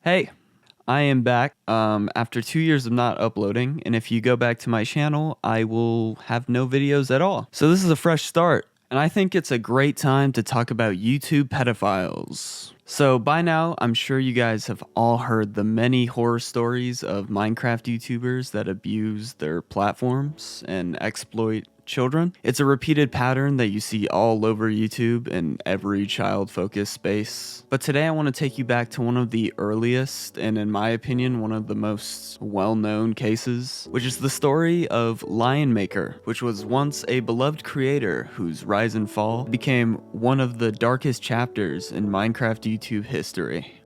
Hey, I am back after 2 years of not uploading, and if you go back to my channel, I will have no videos at all. So this is a fresh start, and I think it's a great time to talk about YouTube pedophiles. So by now, I'm sure you guys have all heard the many horror stories of Minecraft YouTubers that abuse their platforms and exploit children. It's a repeated pattern that you see all over YouTube in every child-focused space. But today I want to take you back to one of the earliest, and in my opinion, one of the most well-known cases, which is the story of Lionmaker, which was once a beloved creator whose rise and fall became one of the darkest chapters in Minecraft YouTube history.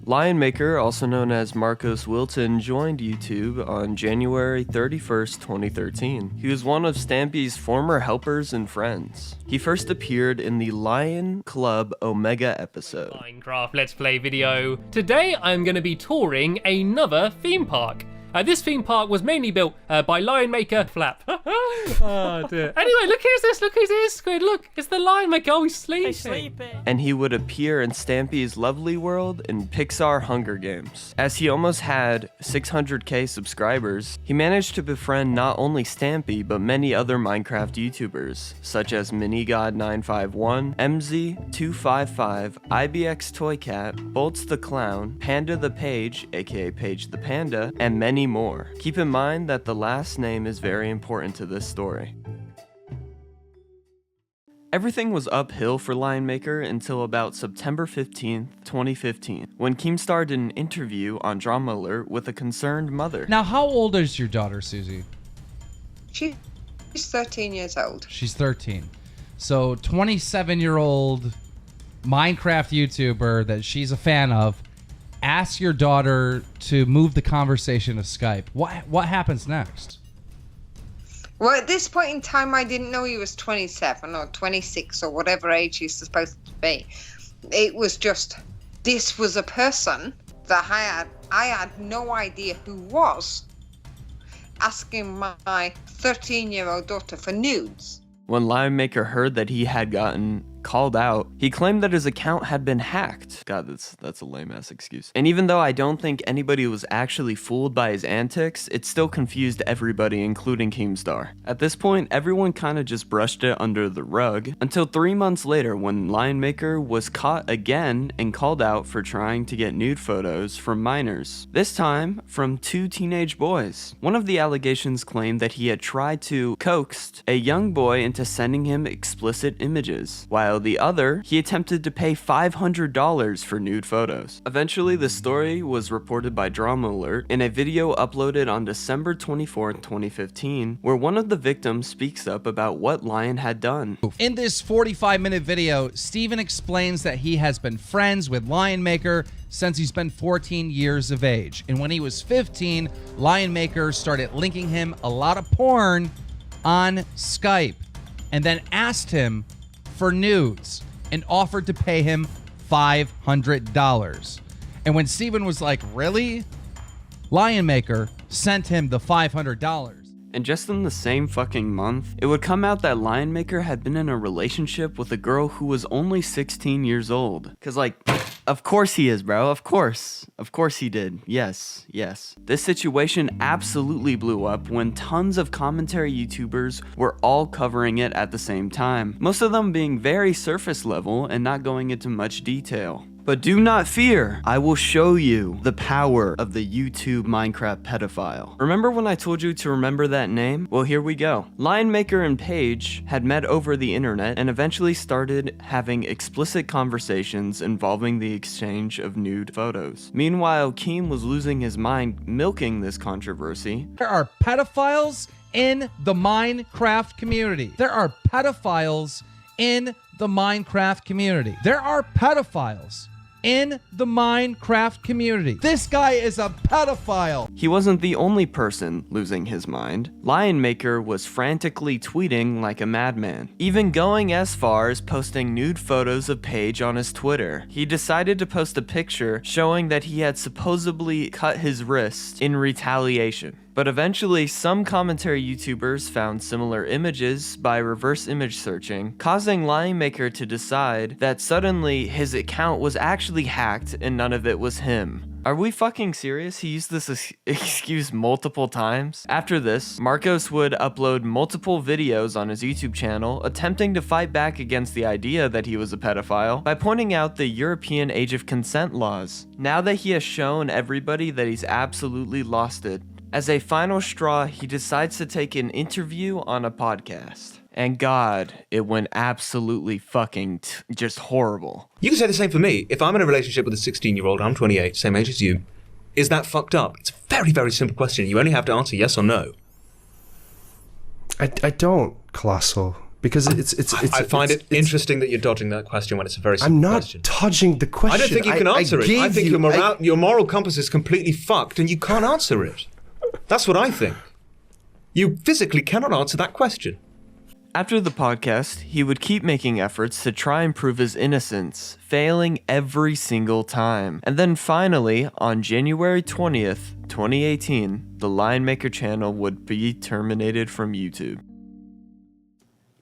Lionmaker, also known as Marcos Wilton, joined YouTube on January 31st, 2013. He was one of Stampy's former helpers and friends. He first appeared in the Lion Club Omega episode. Minecraft Let's Play video. Today I'm going to be touring another theme park. This theme park was mainly built by Lionmaker Flap. Oh dear. Anyway, look who's this, Squid, look, it's the Lionmaker, oh he's sleeping. And he would appear in Stampy's Lovely World in Pixar Hunger Games. As he almost had 600k subscribers, he managed to befriend not only Stampy, but many other Minecraft YouTubers, such as Minigod951, MZ255, IBX Toycat, Bolts the Clown, Panda the Paige, aka Paige the Panda, and many more. Keep in mind that the last name is very important to this story. Everything was uphill for Lionmaker until about September 15th, 2015, when Keemstar did an interview on Dramaalert with a concerned mother. Now, how old is your daughter, Susie? She's 13 years old. She's 13. So, 27-year-old Minecraft YouTuber that she's a fan of, ask your daughter to move the conversation to Skype. What happens next? Well, at this point in time, I didn't know he was 27 or 26 or whatever age he's supposed to be. It was just, this was a person that I had no idea who was asking my 13-year-old daughter for nudes. When Lionmaker heard that he had gotten called out, he claimed that his account had been hacked. God, that's a lame-ass excuse. And even though I don't think anybody was actually fooled by his antics, it still confused everybody, including Keemstar. At this point, everyone kind of just brushed it under the rug, until 3 months later when Lionmaker was caught again and called out for trying to get nude photos from minors. This time, from 2 teenage boys. One of the allegations claimed that he had tried to coax a young boy into sending him explicit images, while the other, he attempted to pay $500 for nude photos. Eventually, the story was reported by Dramaalert in a video uploaded on December 24th, 2015, where one of the victims speaks up about what Lion had done. In this 45-minute video, Steven explains that he has been friends with Lionmaker since he's been 14 years of age. And when he was 15, Lionmaker started linking him a lot of porn on Skype, and then asked him for nudes and offered to pay him $500. And when Steven was like, really? Lionmaker sent him the $500. And just in the same fucking month, it would come out that Lionmaker had been in a relationship with a girl who was only 16 years old. Cause like, of course he is, bro, of course. Of course he did, yes. This situation absolutely blew up when tons of commentary YouTubers were all covering it at the same time. Most of them being very surface level and not going into much detail. But do not fear, I will show you the power of the YouTube Minecraft pedophile. Remember when I told you to remember that name? Well, here we go. Lionmaker and Paige had met over the internet and eventually started having explicit conversations involving the exchange of nude photos. Meanwhile, Keem was losing his mind milking this controversy. There are pedophiles in the Minecraft community. There are pedophiles in the Minecraft community. There are pedophiles in the Minecraft community. This guy is a pedophile. He wasn't the only person losing his mind. Lionmaker was frantically tweeting like a madman, even going as far as posting nude photos of Paige on his Twitter. He decided to post a picture showing that he had supposedly cut his wrist in retaliation. But eventually, some commentary YouTubers found similar images by reverse image searching, causing Lionmaker to decide that suddenly his account was actually hacked and none of it was him. Are we fucking serious? He used this excuse multiple times. After this, Marcos would upload multiple videos on his YouTube channel attempting to fight back against the idea that he was a pedophile by pointing out the European age of consent laws. Now that he has shown everybody that he's absolutely lost it, as a final straw, he decides to take an interview on a podcast. And God, it went absolutely fucking just horrible. You can say the same for me. If I'm in a relationship with a 16-year-old, I'm 28, same age as you, is that fucked up? It's a very, very simple question. You only have to answer yes or no. I don't, Colossal, because I find it interesting that you're dodging that question when it's a very simple question. I'm not dodging the question. I don't think you can answer it. I think your moral compass is completely fucked and you can't answer it. That's what I think. You physically cannot answer that question. After the podcast, he would keep making efforts to try and prove his innocence, failing every single time. And then finally, on January 20th, 2018, the Lionmaker channel would be terminated from YouTube.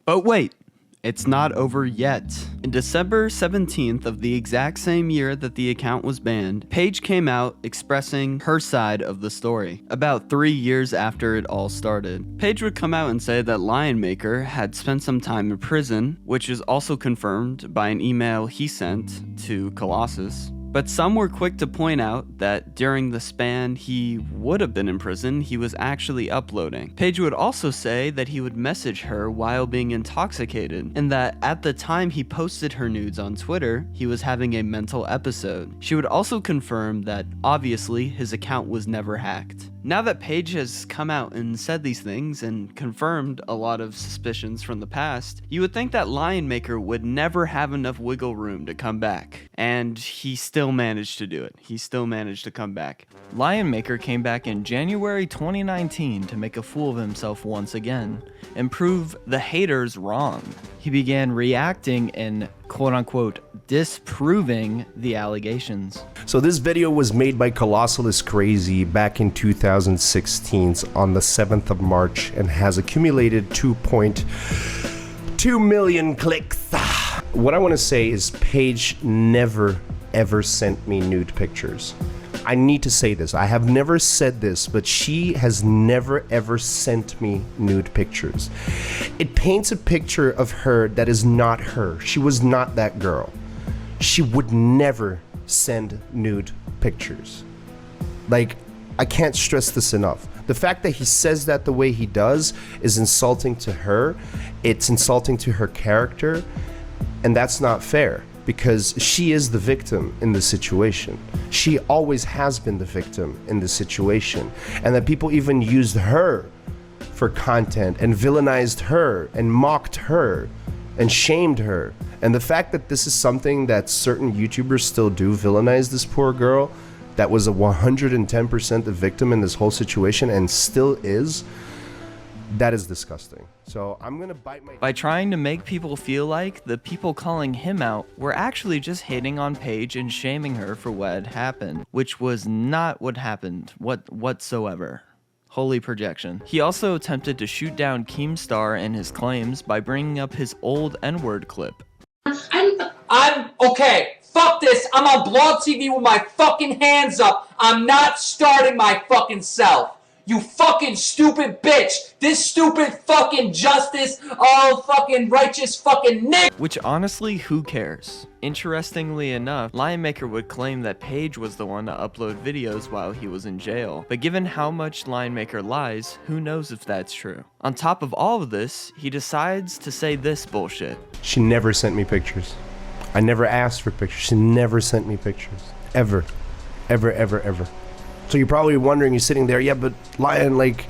But wait, it's not over yet. In December 17th of the exact same year that the account was banned, Paige came out expressing her side of the story, about 3 years after it all started. Paige would come out and say that Lionmaker had spent some time in prison, which is also confirmed by an email he sent to Colossus. But some were quick to point out that during the span he would have been in prison, he was actually uploading. Paige would also say that he would message her while being intoxicated, and that at the time he posted her nudes on Twitter, he was having a mental episode. She would also confirm that obviously his account was never hacked. Now that Paige has come out and said these things and confirmed a lot of suspicions from the past, you would think that Lionmaker would never have enough wiggle room to come back. And he still managed to do it. He still managed to come back. Lionmaker came back in January 2019 to make a fool of himself once again and prove the haters wrong. He began reacting and quote-unquote disproving the allegations. So this video was made by Colossal is Crazy back in 2016 on the 7th of March and has accumulated 2.2 million clicks. What I want to say is Paige never ever sent me nude pictures. I need to say this. I have never said this, but she has never ever sent me nude pictures. It paints a picture of her that is not her. She was not that girl. She would never send nude pictures. Like, I can't stress this enough. The fact that he says that the way he does is insulting to her. It's insulting to her character, and that's not fair. Because she is the victim in the situation. She always has been the victim in the situation. And that people even used her for content and villainized her and mocked her and shamed her. And the fact that this is something that certain YouTubers still do, villainize this poor girl that was a 110% the victim in this whole situation and still is, that is disgusting. So I'm gonna bite my... By trying to make people feel like the people calling him out were actually just hating on Paige and shaming her for what had happened, which was not what happened whatsoever. Holy projection. He also attempted to shoot down Keemstar and his claims by bringing up his old N-word clip. I'm okay. Fuck this. I'm on Blog TV with my fucking hands up. I'm not starting my fucking self. You fucking stupid bitch! This stupid fucking justice, all fucking righteous fucking nigga! Which honestly, who cares? Interestingly enough, Lionmaker would claim that Paige was the one to upload videos while he was in jail. But given how much Lionmaker lies, who knows if that's true? On top of all of this, he decides to say this bullshit. She never sent me pictures. I never asked for pictures. She never sent me pictures. Ever. Ever, ever, ever. So you're probably wondering, you're sitting there, yeah, but Lion, like,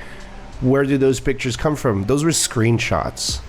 where did those pictures come from? Those were screenshots.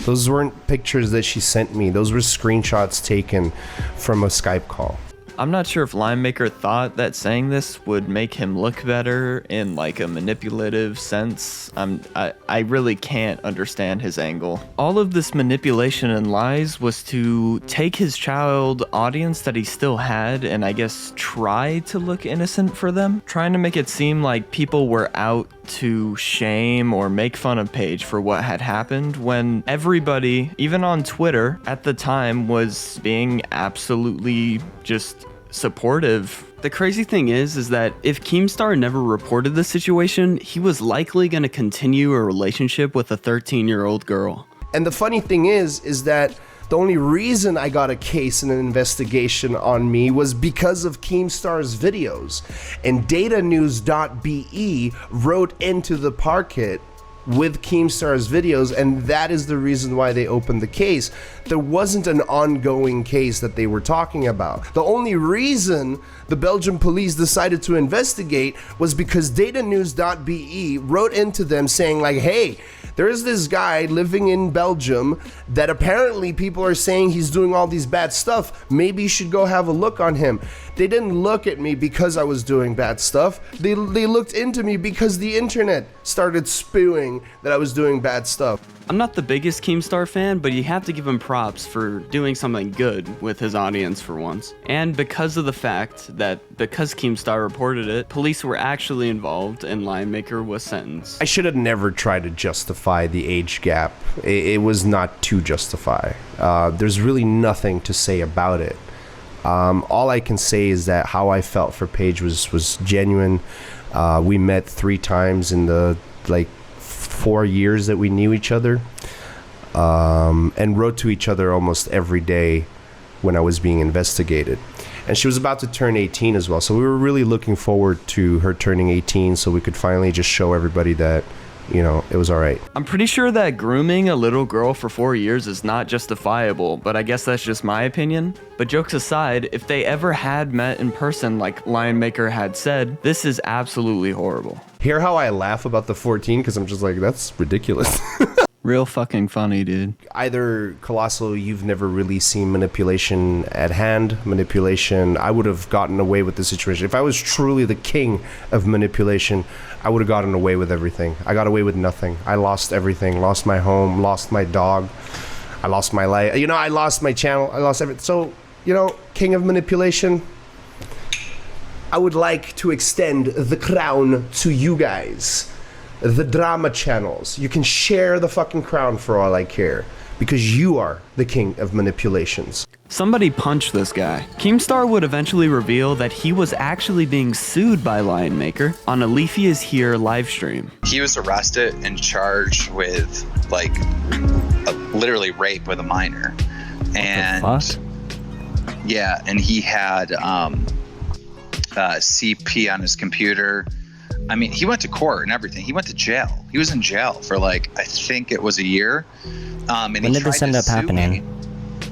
Those weren't pictures that she sent me. Those were screenshots taken from a Skype call. I'm not sure if Lionmaker thought that saying this would make him look better in like a manipulative sense. I really can't understand his angle. All of this manipulation and lies was to take his child audience that he still had and I guess try to look innocent for them, trying to make it seem like people were out to shame or make fun of Paige for what had happened when everybody, even on Twitter at the time, was being absolutely just supportive. The crazy thing is that if Keemstar never reported the situation, he was likely going to continue a relationship with a 13-year-old girl. And the funny thing is that the only reason I got a case and an investigation on me was because of Keemstar's videos. And datanews.be wrote into the parquet with Keemstar's videos, and that is the reason why they opened the case. There wasn't an ongoing case that they were talking about. The only reason the Belgian police decided to investigate was because datanews.be wrote into them saying like, hey, there is this guy living in Belgium that apparently people are saying he's doing all these bad stuff. Maybe you should go have a look on him. They didn't look at me because I was doing bad stuff. They looked into me because the internet started spewing that I was doing bad stuff. I'm not the biggest Keemstar fan, but you have to give him props for doing something good with his audience for once. And because of the fact that because Keemstar reported it, police were actually involved and Lionmaker was sentenced. I should have never tried to justify the age gap. It was not to justify. There's really nothing to say about it. All I can say is that how I felt for Paige was genuine. We met 3 times in the 4 years that we knew each other, and wrote to each other almost every day when I was being investigated. And she was about to turn 18 as well, so we were really looking forward to her turning 18 so we could finally just show everybody that, you know, it was all right. I'm pretty sure that grooming a little girl for 4 years is not justifiable, but I guess that's just my opinion. But jokes aside, if they ever had met in person like Lionmaker had said, this is absolutely horrible. Hear how I laugh about the 14? Because I'm just like, that's ridiculous. Real fucking funny, dude. Either Colossal, you've never really seen manipulation at hand. Manipulation, I would have gotten away with the situation. If I was truly the king of manipulation, I would have gotten away with everything. I got away with nothing. I lost everything. Lost my home, lost my dog. I lost my life. You know, I lost my channel. I lost everything. So, you know, king of manipulation, I would like to extend the crown to you guys. The drama channels. You can share the fucking crown for all I care, because you are the king of manipulations. Somebody punch this guy. Keemstar would eventually reveal that he was actually being sued by Lionmaker on a Leafy is Here livestream. He was arrested and charged with literally rape with a minor. And yeah, and he had CP on his computer. I mean, he went to court and everything. He went to jail. He was in jail for I think it was a year. And when did this end up happening?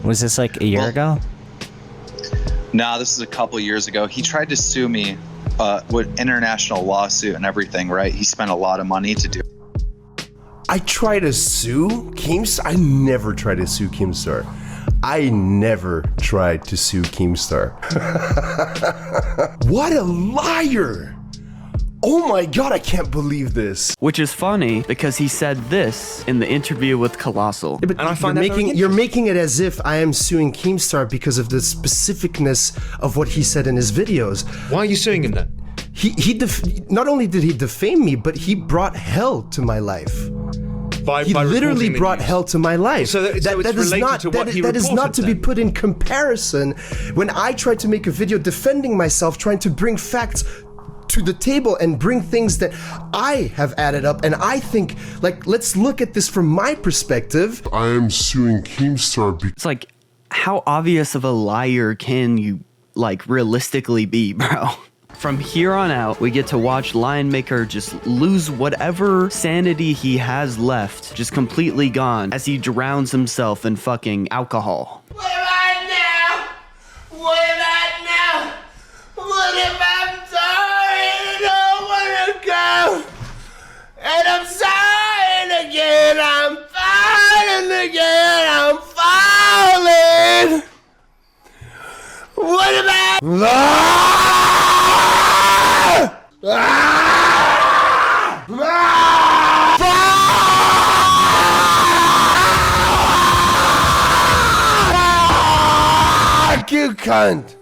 Was this like a year ago? No, this is a couple years ago. He tried to sue me with international lawsuit and everything, right? He spent a lot of money to do. I try to sue Keemstar? I never try to sue Keemstar. I never tried to sue Keemstar. What a liar! Oh my god, I can't believe this. Which is funny because he said this in the interview with Colossal. Yeah, but and I find you're making it as if I am suing Keemstar because of the specificness of what he said in his videos. Why are you suing him then? Not only did he defame me, but he brought hell to my life. He literally brought hell to my life. So that is not to be put in comparison when I tried to make a video defending myself, trying to bring facts to the table and bring things that I have added up, and I think, let's look at this from my perspective. I am suing Keemstar. It's like, how obvious of a liar can you, realistically be, bro? From here on out, we get to watch Lionmaker just lose whatever sanity he has left, just completely gone, as he drowns himself in fucking alcohol. What about now? What about now? What if I'm sorry and don't want to go? And I'm sorry again, I'm falling again, I'm falling. What about? Fuck you, cunt!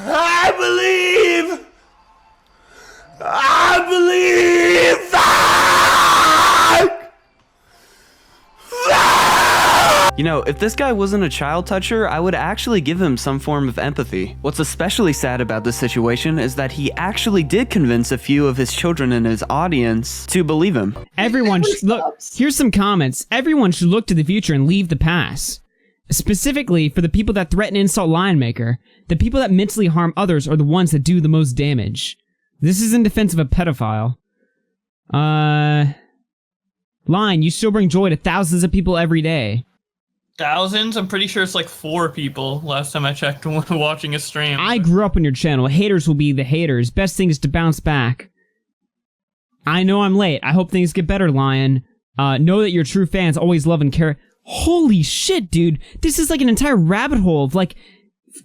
I believe! You know, if this guy wasn't a child toucher, I would actually give him some form of empathy. What's especially sad about this situation is that he actually did convince a few of his children in his audience to believe him. Everyone should look. Here's some comments. Everyone should look to the future and leave the past. Specifically for the people that threaten and insult Lionmaker. The people that mentally harm others are the ones that do the most damage. This is in defense of a pedophile. Lion, you still bring joy to thousands of people every day. Thousands? I'm pretty sure it's like 4 people last time I checked watching a stream. I grew up on your channel. Haters will be the haters. Best thing is to bounce back. I know I'm late. I hope things get better, Lion. Know that your true fans always love and care. Holy shit, dude. This is like an entire rabbit hole of like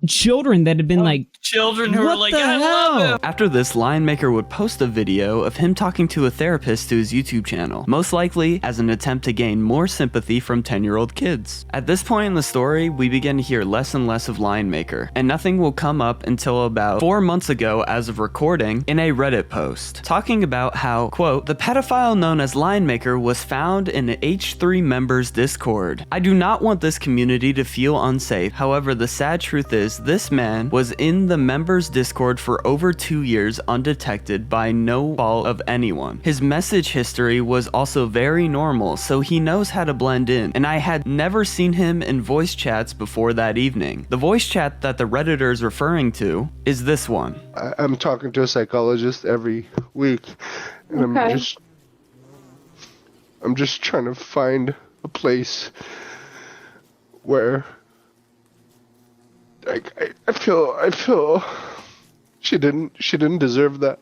children that have been like children who are like, I love him. After this, Lionmaker would post a video of him talking to a therapist to his YouTube channel, most likely as an attempt to gain more sympathy from 10-year-old kids. At this point in the story, we begin to hear less and less of Lionmaker, and nothing will come up until about 4 months ago as of recording in a Reddit post, talking about how, quote, the pedophile known as Lionmaker was found in an H3 members Discord. I do not want this community to feel unsafe, however the sad truth is this man was in the members Discord for over 2 years undetected by no fault of anyone. His message history was also very normal, so he knows how to blend in, and I had never seen him in voice chats before that evening. The voice chat that the Redditor is referring to is this one. I'm talking to a psychologist every week, and I'm just trying to find a place where I feel she didn't deserve that.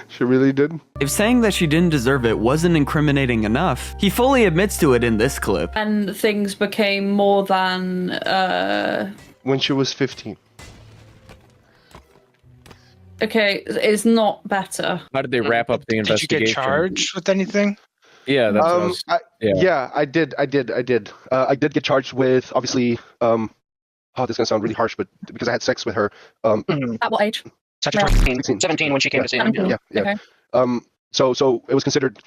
She really didn't. If saying that she didn't deserve it wasn't incriminating enough, he fully admits to it in this clip. And things became more than when she was 15. Okay, it's not better. How did they wrap up the investigation? Did you get charged with anything? Yeah, that's yeah, I did. I did get charged with, obviously, oh, this is gonna sound really harsh, but because I had sex with her. At what age? 17 when she came to see him. Yeah. Okay. So it was considered,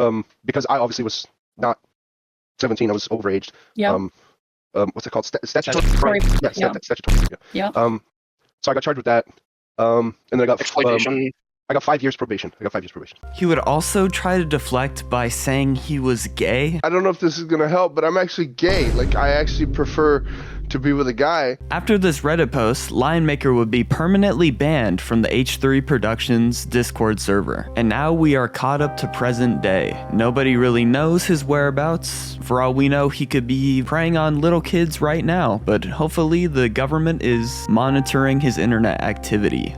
because I obviously was not 17, I was overaged. Yeah. What's it called? Statutory. Yeah, statutory. Yeah. So I got charged with that. And then I got exploitation. I got 5 years probation. He would also try to deflect by saying he was gay. I don't know if this is gonna help, but I'm actually gay. Like, I actually prefer to be with a guy. After this Reddit post, Lionmaker would be permanently banned from the H3 Productions Discord server. And now we are caught up to present day. Nobody really knows his whereabouts. For all we know, he could be preying on little kids right now, but hopefully the government is monitoring his internet activity.